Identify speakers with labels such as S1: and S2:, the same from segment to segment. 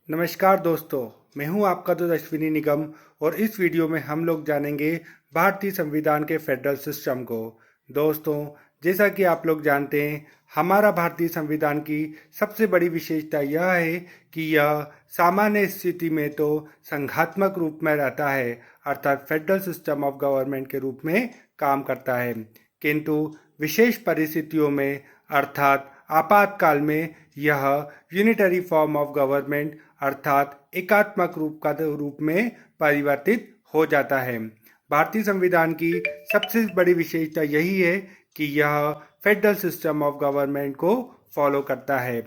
S1: नमस्कार दोस्तों, मैं हूं आपका दोस्त अश्विनी निगम और इस वीडियो में हम लोग जानेंगे भारतीय संविधान के फेडरल सिस्टम को। दोस्तों, जैसा कि आप लोग जानते हैं, हमारा भारतीय संविधान की सबसे बड़ी विशेषता यह है कि यह सामान्य स्थिति में तो संघात्मक रूप में रहता है, अर्थात फेडरल सिस्टम ऑफ गवर्नमेंट के रूप में काम करता है, किंतु विशेष परिस्थितियों में अर्थात आपातकाल में यह यूनिटरी फॉर्म ऑफ गवर्नमेंट अर्थात एकात्मक रूप में परिवर्तित हो जाता है। भारतीय संविधान की सबसे बड़ी विशेषता यही है कि यह फेडरल सिस्टम ऑफ गवर्नमेंट को फॉलो करता है।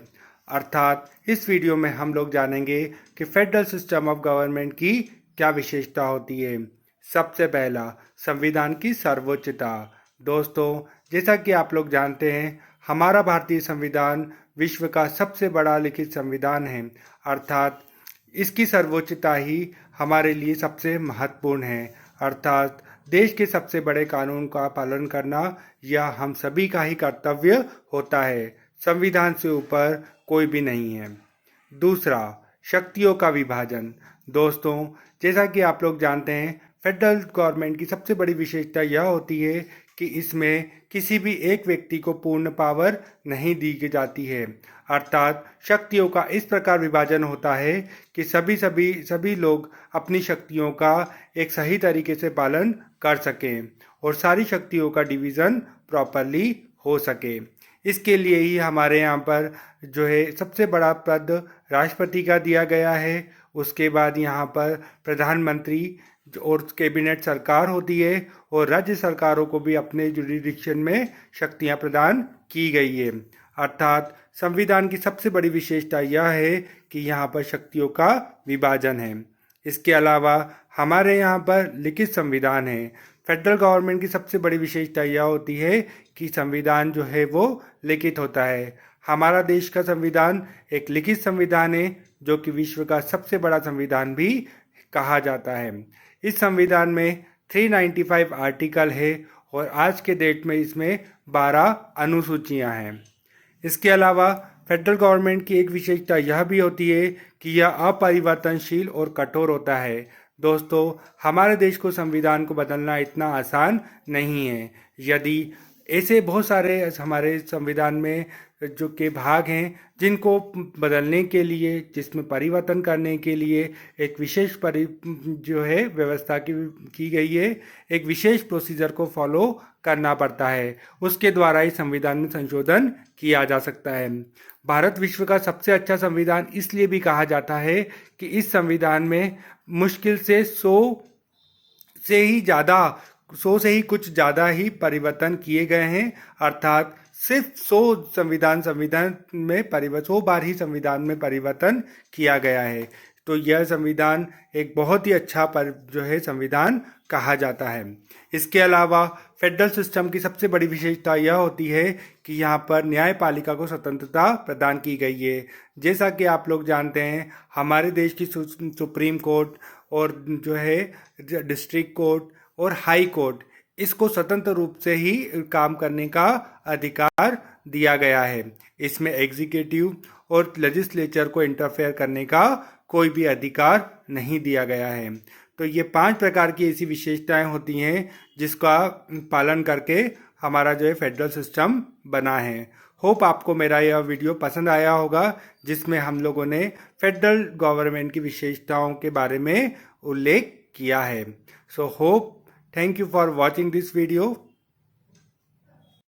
S1: अर्थात इस वीडियो में हम लोग जानेंगे कि फेडरल सिस्टम ऑफ गवर्नमेंट की क्या विशेषता होती है। सबसे पहला, संविधान की सर्वोच्चता। दोस्तों, जैसा कि आप लोग जानते हैं, हमारा भारतीय संविधान विश्व का सबसे बड़ा लिखित संविधान है, अर्थात इसकी सर्वोच्चता ही हमारे लिए सबसे महत्वपूर्ण है। अर्थात देश के सबसे बड़े कानून का पालन करना यह हम सभी का ही कर्तव्य होता है। संविधान से ऊपर कोई भी नहीं है। दूसरा, शक्तियों का विभाजन। दोस्तों, जैसा कि आप लोग जानते हैं, फेडरल गवर्नमेंट की सबसे बड़ी विशेषता यह होती है कि इसमें किसी भी एक व्यक्ति को पूर्ण पावर नहीं दी जाती है। अर्थात शक्तियों का इस प्रकार विभाजन होता है कि सभी लोग अपनी शक्तियों का एक सही तरीके से पालन कर सकें और सारी शक्तियों का डिवीज़न प्रॉपरली हो सके। इसके लिए ही हमारे यहाँ पर जो है सबसे बड़ा पद राष्ट्रपति का दिया गया है। उसके बाद यहाँ पर प्रधानमंत्री और कैबिनेट सरकार होती है और राज्य सरकारों को भी अपने जुरिडिक्शन में शक्तियाँ प्रदान की गई है। अर्थात संविधान की सबसे बड़ी विशेषता यह है कि यहाँ पर शक्तियों का विभाजन है। इसके अलावा हमारे यहाँ पर लिखित संविधान है। फेडरल गवर्नमेंट की सबसे बड़ी विशेषता यह होती है कि संविधान जो है वो लिखित होता है। हमारा देश का संविधान एक लिखित संविधान है, जो कि विश्व का सबसे बड़ा संविधान भी कहा जाता है। इस संविधान में 395 आर्टिकल है और आज के डेट में इसमें 12 अनुसूचियां हैं। इसके अलावा फेडरल गवर्नमेंट की एक विशेषता यह भी होती है कि यह अपरिवर्तनशील और कठोर होता है। दोस्तों, हमारे देश को संविधान को बदलना इतना आसान नहीं है। यदि ऐसे बहुत सारे हमारे संविधान में जो के भाग हैं जिनको बदलने के लिए, जिसमें परिवर्तन करने के लिए एक विशेष जो है व्यवस्था की गई है, एक विशेष प्रोसीजर को फॉलो करना पड़ता है। उसके द्वारा ही संविधान में संशोधन किया जा सकता है। भारत विश्व का सबसे अच्छा संविधान इसलिए भी कहा जाता है कि इस संविधान में मुश्किल से 100 से ही कुछ ज़्यादा ही परिवर्तन किए गए हैं। अर्थात सिर्फ 100 बार ही संविधान में परिवर्तन किया गया है। तो यह संविधान एक बहुत ही अच्छा जो है संविधान कहा जाता है। इसके अलावा फेडरल सिस्टम की सबसे बड़ी विशेषता यह होती है कि यहाँ पर न्यायपालिका को स्वतंत्रता प्रदान की गई है। जैसा कि आप लोग जानते हैं, हमारे देश की सुप्रीम कोर्ट और जो है डिस्ट्रिक्ट कोर्ट और हाई कोर्ट, इसको स्वतंत्र रूप से ही काम करने का अधिकार दिया गया है। इसमें एग्जीक्यूटिव और लेजिस्लेचर को इंटरफेयर करने का कोई भी अधिकार नहीं दिया गया है। तो ये 5 प्रकार की ऐसी विशेषताएं होती हैं जिसका पालन करके हमारा जो है फेडरल सिस्टम बना है। होप आपको मेरा यह वीडियो पसंद आया होगा, जिसमें हम लोगों ने फेडरल गवर्नमेंट की विशेषताओं के बारे में उल्लेख किया है। So hope, thank you for watching this video.